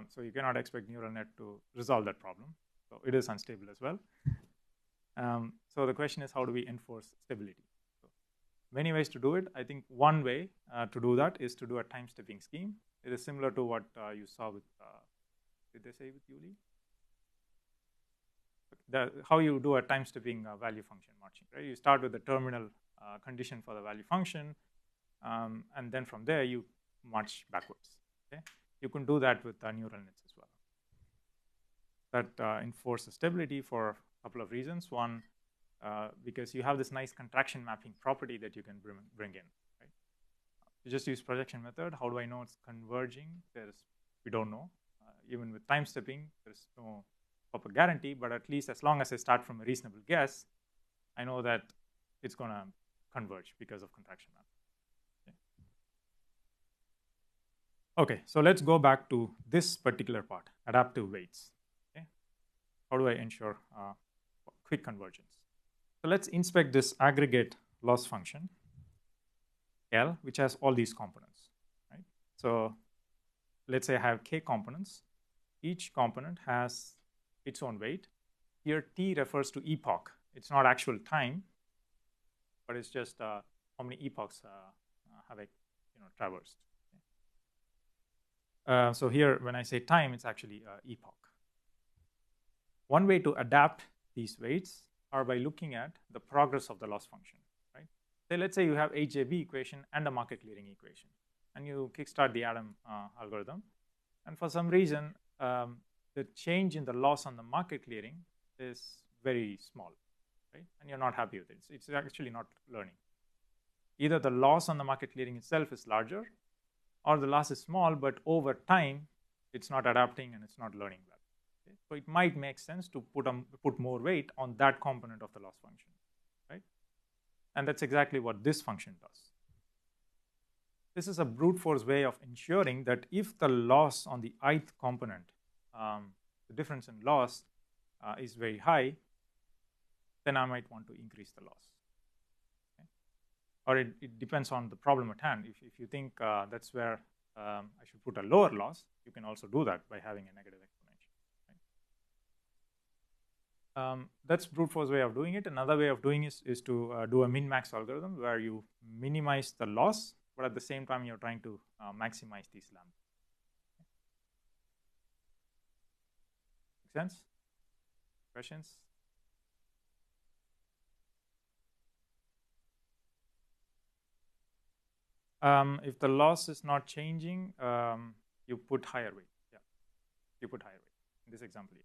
so you cannot expect neural net to resolve that problem. So it is unstable as well. So the question is, how do we enforce stability? So many ways to do it. I think one way to do that is to do a time stepping scheme. It is similar to what you saw with, did they say with Yuli? How you do a time stepping value function marching, right? You start with the terminal condition for the value function, and then from there you march backwards. Okay? You can do that with neural nets as well. That enforces stability for a couple of reasons. One, because you have this nice contraction mapping property that you can bring in. Right? You just use projection method. How do I know it's converging? We don't know. Even with time stepping, there's no proper guarantee, but at least as long as I start from a reasonable guess, I know that it's going to converge because of contraction mapping. Okay, so let's go back to this particular part, adaptive weights. How do I ensure quick convergence? So let's inspect this aggregate loss function, L, which has all these components. Right? So let's say I have k components. Each component has its own weight. Here T refers to epoch. It's not actual time. but it's just how many epochs have I traversed. So here, when I say time, it's actually epoch. One way to adapt these weights are by looking at the progress of the loss function, right? So let's say you have HJB equation and a market clearing equation, and you kickstart the Adam algorithm, and for some reason, the change in the loss on the market clearing is very small, right? And you're not happy with it. It's actually not learning. Either the loss on the market clearing itself is larger, or the loss is small, but over time, it's not adapting and it's not learning well. Okay? So it might make sense to put more weight on that component of the loss function, right? And that's exactly what this function does. This is a brute force way of ensuring that if the loss on the ith component, the difference in loss is very high, then I might want to increase the loss. Okay? Or it depends on the problem at hand. If you think that's where I should put a lower loss, you can also do that by having a negative exponential. Right? That's brute force way of doing it. Another way of doing it is to do a min-max algorithm where you minimize the loss, but at the same time, you're trying to maximize these lambda. Make sense? Questions? If the loss is not changing, you put higher weight. Yeah, you put higher weight in this example here.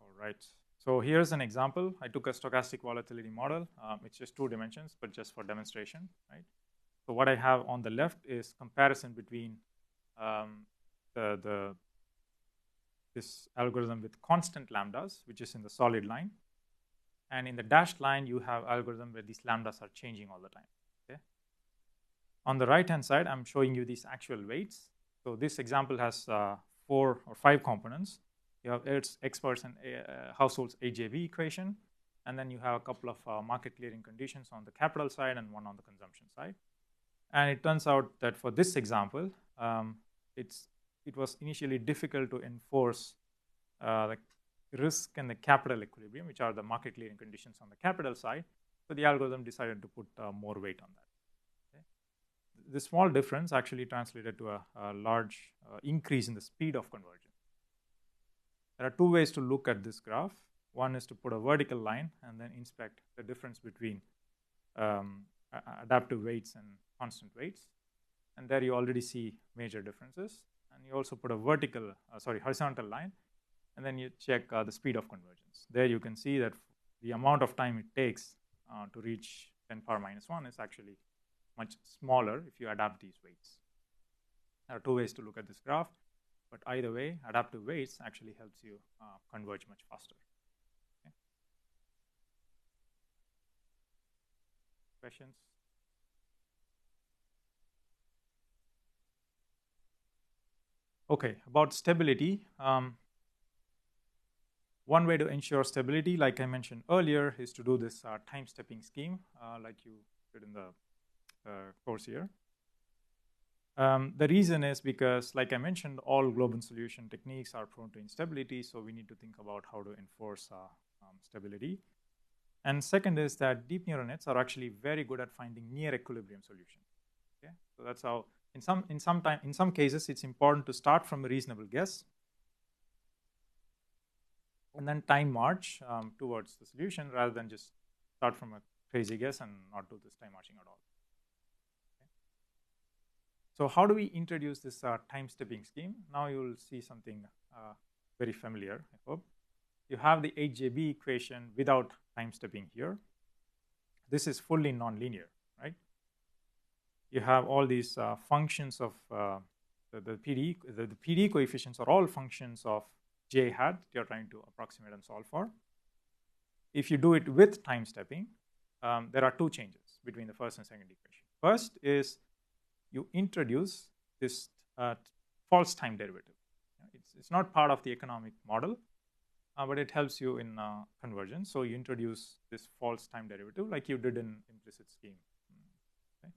All right. So here's an example. I took a stochastic volatility model. It's just 2 dimensions, but just for demonstration, right? So what I have on the left is comparison between this algorithm with constant lambdas, which is in the solid line. And in the dashed line, you have algorithm where these lambdas are changing all the time. Okay. On the right-hand side, I'm showing you these actual weights. So this example has 4 or 5 components. You have experts and households AJV equation, and then you have a couple of market clearing conditions on the capital side and one on the consumption side. And it turns out that for this example, it was initially difficult to enforce the risk and the capital equilibrium, which are the market clearing conditions on the capital side. So the algorithm decided to put more weight on that. Okay. This small difference actually translated to a large increase in the speed of convergence. There are 2 ways to look at this graph. One is to put a vertical line and then inspect the difference between adaptive weights and constant weights. And there you already see major differences. And you also put a horizontal line, and then you check the speed of convergence. There you can see that the amount of time it takes to reach 10 power minus 1 is actually much smaller if you adapt these weights. There are 2 ways to look at this graph, but either way, adaptive weights actually helps you converge much faster. Okay. Questions? Okay, about stability. One way to ensure stability, like I mentioned earlier, is to do this time stepping scheme, like you did in the course here. The reason is because, like I mentioned, all global solution techniques are prone to instability, so we need to think about how to enforce stability. And second is that deep neural nets are actually very good at finding near equilibrium solutions. Okay, so that's how in some cases it's important to start from a reasonable guess and then time march towards the solution rather than just start from a crazy guess and not do this time marching at all. Okay. So how do we introduce this time stepping scheme? Now you will see something very familiar, I hope. You have the HJB equation without time stepping here. This is fully nonlinear, right? You have all these functions of the PD. The PD coefficients are all functions of j hat you're trying to approximate and solve for. If you do it with time stepping, there are 2 changes between the first and second equation. First is you introduce this false time derivative. It's not part of the economic model, but it helps you in convergence. So you introduce this false time derivative like you did in implicit scheme. Okay.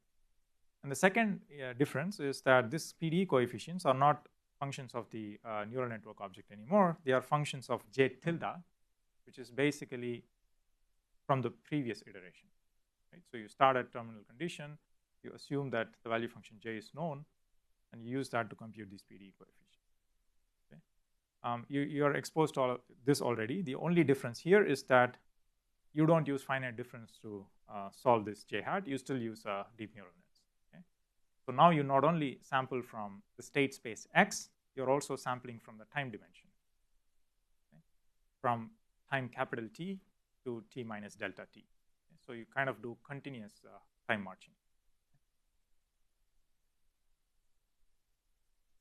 And the second difference is that these PD coefficients are not functions of the neural network object anymore. They are functions of j tilde, which is basically from the previous iteration. Right? So you start at terminal condition, you assume that the value function j is known, and you use that to compute these PD coefficients. Okay? You are exposed to all of this already. The only difference here is that you don't use finite difference to solve this j hat. You still use deep neural nets. Okay? So now you not only sample from the state space x, you're also sampling from the time dimension, okay? From time capital T to t minus delta t. Okay? So you kind of do continuous time marching.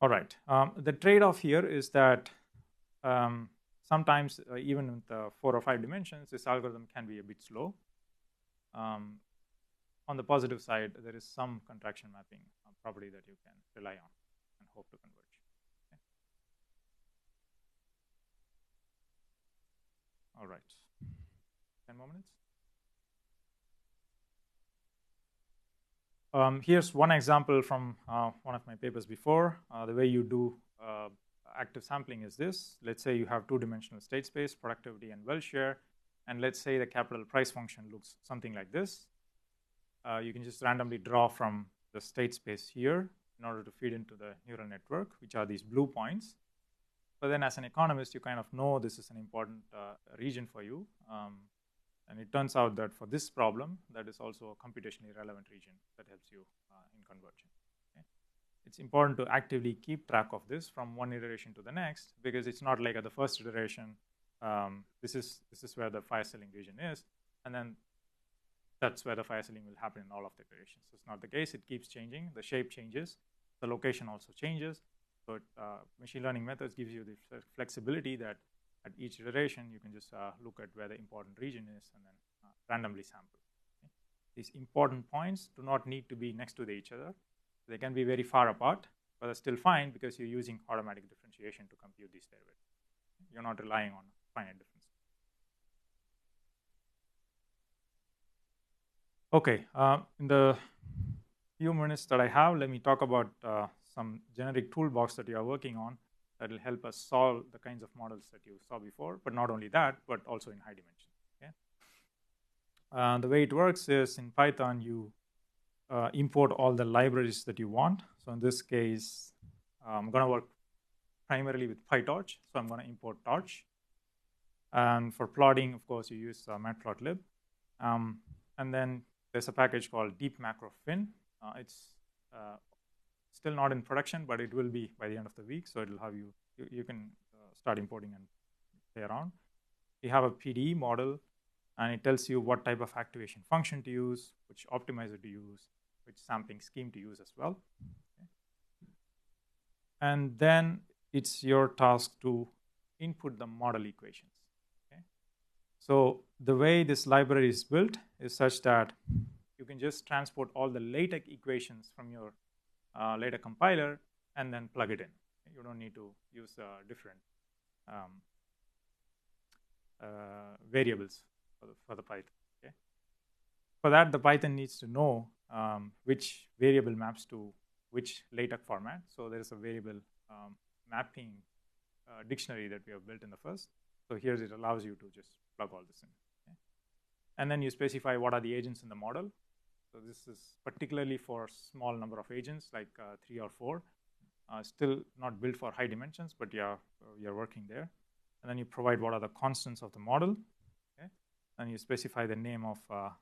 All right. The trade-off here is that sometimes, even with 4 or 5 dimensions, this algorithm can be a bit slow. On the positive side, there is some contraction mapping property that you can rely on and hope to converge. Okay. All right. 10 more minutes. Here's one example from one of my papers before. The way you do active sampling is this. Let's say you have 2-dimensional state space, productivity, and well share. And let's say the capital price function looks something like this. You can just randomly draw from the state space here in order to feed into the neural network, which are these blue points. But then as an economist, you kind of know this is an important region for you. And it turns out that for this problem, that is also a computationally relevant region that helps you in conversion. Okay? It's important to actively keep track of this from one iteration to the next, because it's not like at the first iteration, this is where the fire selling region is, and then that's where the fire selling will happen in all of the iterations. So it's not the case. It keeps changing. The shape changes. The location also changes. So machine learning methods gives you the flexibility that at each iteration, you can just look at where the important region is and then randomly sample. Okay? These important points do not need to be next to each other. They can be very far apart, but they're still fine because you're using automatic differentiation to compute these derivatives. You're not relying on finite difference. Okay, in the few minutes that I have, let me talk about some generic toolbox that you are working on that will help us solve the kinds of models that you saw before, but not only that, but also in high dimension. Okay? The way it works is in Python, you import all the libraries that you want. So in this case, I'm going to work primarily with PyTorch. So I'm going to import Torch. And for plotting, of course, you use matplotlib. And then there's a package called deepmacrofin. It's still not in production, but it will be by the end of the week. So it'll have you can start importing and play around. You have a PDE model, and it tells you what type of activation function to use, which optimizer to use, which sampling scheme to use as well. Okay. And then it's your task to input the model equations. Okay. So the way this library is built is such that you can just transport all the LaTeX equations from your LaTeX compiler and then plug it in. You don't need to use different variables for the Python. Okay? For that, the Python needs to know which variable maps to which LaTeX format. So there is a variable mapping dictionary that we have built in the first. So here it allows you to just plug all this in. Okay? And then you specify what are the agents in the model. So this is particularly for small number of agents, like 3 or 4. Still not built for high dimensions, but yeah, you're working there. And then you provide what are the constants of the model. Okay? And you specify the name of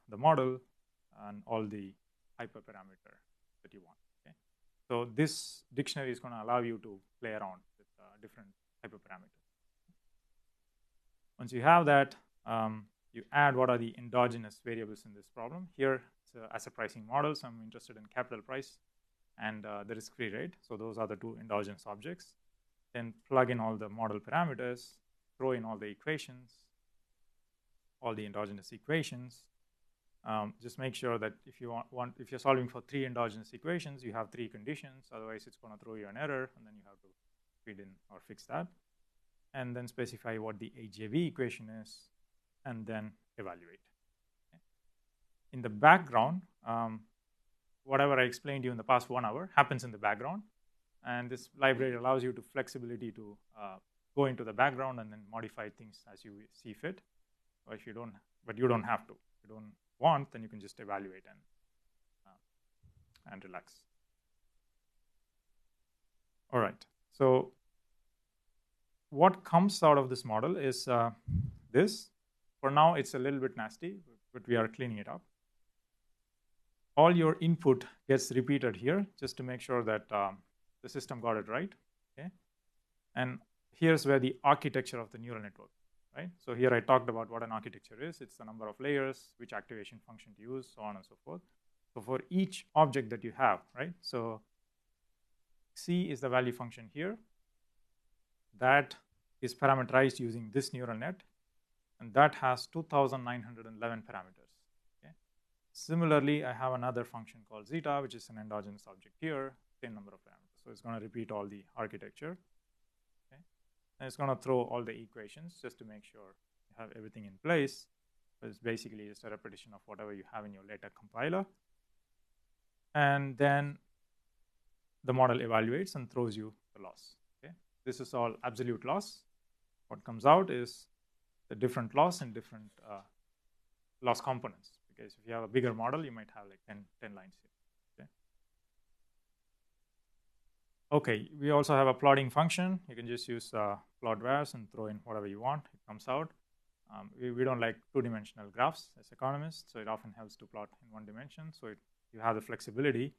the model and all the hyperparameter that you want. Okay? So this dictionary is going to allow you to play around with different hyperparameters. Once you have that, you add what are the endogenous variables in this problem. Here, it's as a pricing model, so I'm interested in capital price and the risk-free rate. So those are the 2 endogenous objects. Then plug in all the model parameters, throw in all the equations, all the endogenous equations. Just make sure that if you if you're solving for 3 endogenous equations, you have 3 conditions. Otherwise, it's going to throw you an error, and then you have to feed in or fix that. And then specify what the HJV equation is, and then evaluate. Okay. In the background, whatever I explained to you in the past 1 hour happens in the background. And this library allows you to flexibility to go into the background and then modify things as you see fit. Or if you don't, but you don't have to. If you don't want, then you can just evaluate and relax. All right. So what comes out of this model is this. For now, it's a little bit nasty, but we are cleaning it up. All your input gets repeated here just to make sure that the system got it right. Okay. And here's where the architecture of the neural network, right? So here I talked about what an architecture is. It's the number of layers, which activation function to use, so on and so forth. So for each object that you have, right? So C is the value function here. That is parameterized using this neural net, and that has 2,911 parameters. Okay. Similarly, I have another function called zeta, which is an endogenous object here, same number of parameters. So it's going to repeat all the architecture. Okay. And it's going to throw all the equations just to make sure you have everything in place. But it's basically just a repetition of whatever you have in your LaTeX compiler. And then the model evaluates and throws you the loss. Okay. This is all absolute loss. What comes out is the different loss and different loss components. Because if you have a bigger model, you might have like 10 lines here. Okay. Okay, we also have a plotting function. You can just use plot vars and throw in whatever you want. It comes out. We don't like two-dimensional graphs as economists, so it often helps to plot in one dimension. So you have the flexibility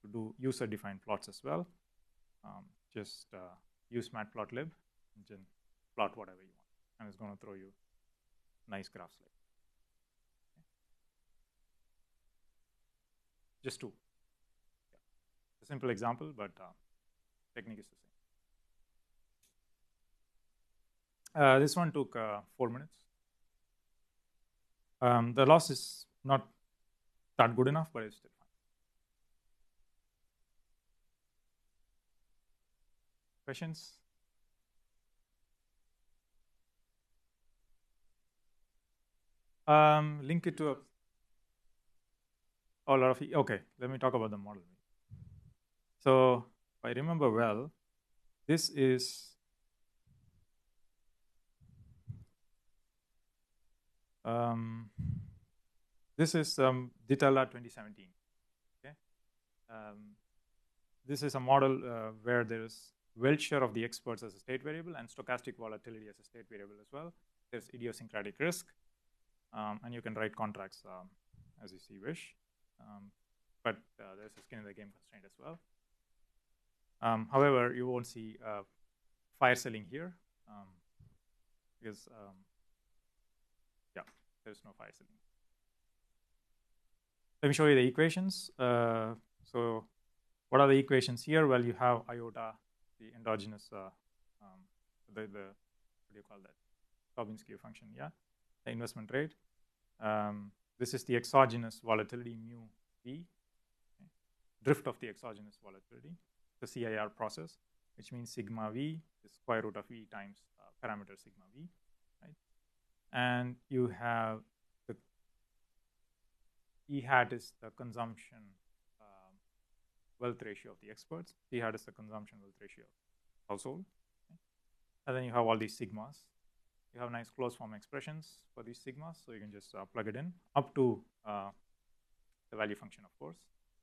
to do user-defined plots as well. Just use matplotlib and then plot whatever you want, and it's going to throw you nice graphs like that. Okay. Just two. Yeah. A simple example, but technique is the same. This one took 4 minutes. The loss is not that good enough, but it's still fine. Questions? Link it to a lot of, okay, let me talk about the model. So if I remember well, this is Ditella 2017. Okay, this is a model where there is Welcher of the experts as a state variable and stochastic volatility as a state variable as well. There's idiosyncratic risk, and you can write contracts as you see wish. But there's a skin in the game constraint as well. However, you won't see fire selling here because yeah, there's no fire selling. Let me show you the equations. So what are the equations here? Well, you have iota, the endogenous, what do you call that? Tobin-Skew function, yeah, the investment rate. This is the exogenous volatility mu v, okay. Drift of the exogenous volatility, the CIR process, which means sigma v is square root of v times parameter sigma v, right? And you have the E hat is the consumption wealth ratio of the experts. P hat is the consumption wealth ratio of household. Okay. And then you have all these sigmas. You have nice closed form expressions for these sigmas, so you can just plug it in up to the value function, of course.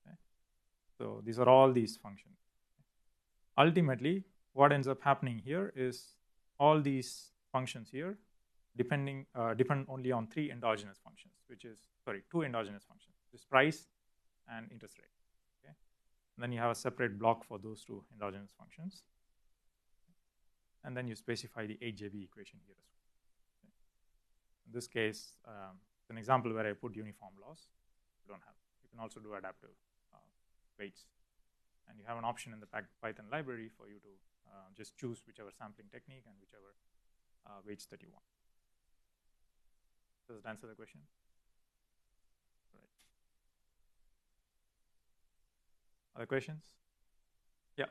Okay. So these are all these functions. Okay. Ultimately, what ends up happening here is all these functions here depend only on two endogenous functions, this price and interest rate. Okay. And then you have a separate block for those two endogenous functions. And then you specify the HJB equation here as well. Okay. In this case, it's an example where I put uniform loss. You don't have. You can also do adaptive weights. And you have an option in the Python library for you to just choose whichever sampling technique and whichever weights that you want. Does it answer the question? Right. Other questions? Yeah.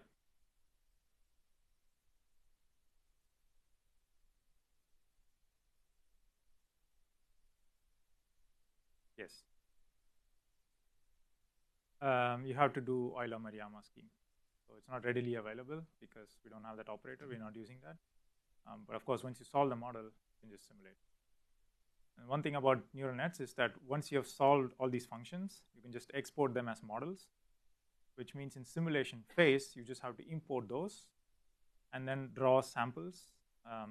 Yes. You have to do Euler-Maruyama scheme. So it's not readily available because we don't have that operator. We're not using that. But of course, once you solve the model, you can just simulate. And one thing about neural nets is that once you have solved all these functions, you can just export them as models, which means in simulation phase, you just have to import those and then draw samples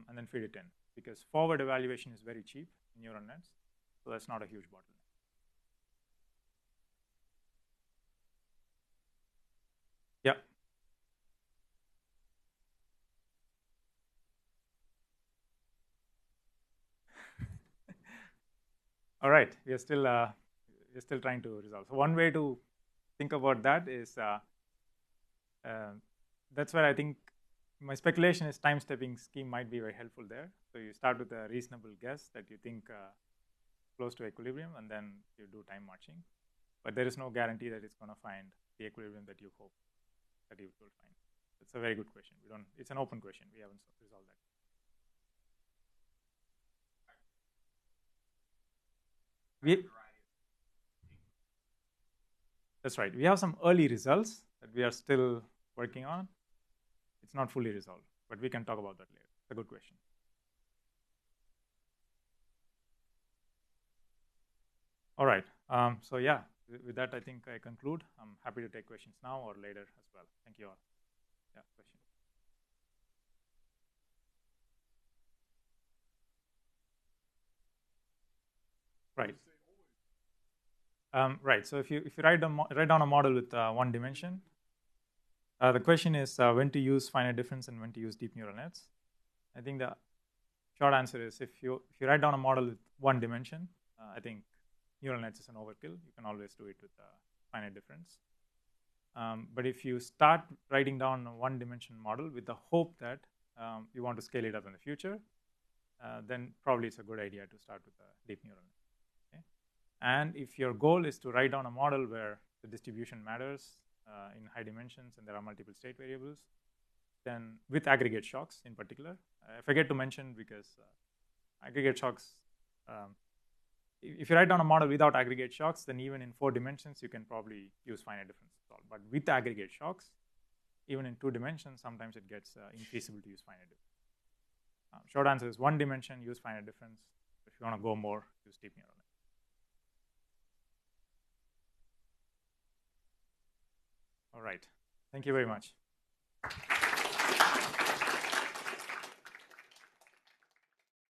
and then feed it in, because forward evaluation is very cheap in neural nets, so that's not a huge bottleneck. Yeah. All right, we are still trying to resolve. So one way to think about that is that's where I think my speculation is time stepping scheme might be very helpful there. So you start with a reasonable guess that you think close to equilibrium, and then you do time marching. But there is no guarantee that it's going to find the equilibrium that you hope that it will find. It's a very good question. It's an open question. We haven't resolved that. That's right. We have some early results that we are still working on. It's not fully resolved, but we can talk about that later. It's a good question. All right. So yeah, with that, I think I conclude. I'm happy to take questions now or later as well. Thank you all. Yeah, question. Right. Right. So if you write down a model with one dimension, the question is when to use finite difference and when to use deep neural nets. I think the short answer is if you write down a model with one dimension, I think neural nets is an overkill. You can always do it with finite difference. But if you start writing down a one-dimension model with the hope that you want to scale it up in the future, then probably it's a good idea to start with a deep neural net. Okay? And if your goal is to write down a model where the distribution matters in high dimensions and there are multiple state variables, then with aggregate shocks in particular, I forget to mention because aggregate shocks, if you write down a model without aggregate shocks, then even in 4 dimensions, you can probably use finite difference to solve. But with aggregate shocks, even in 2 dimensions, sometimes it gets infeasible to use finite difference. Short answer is 1 dimension, use finite difference. If you want to go more, use deep neural net. All right. Thank you very much.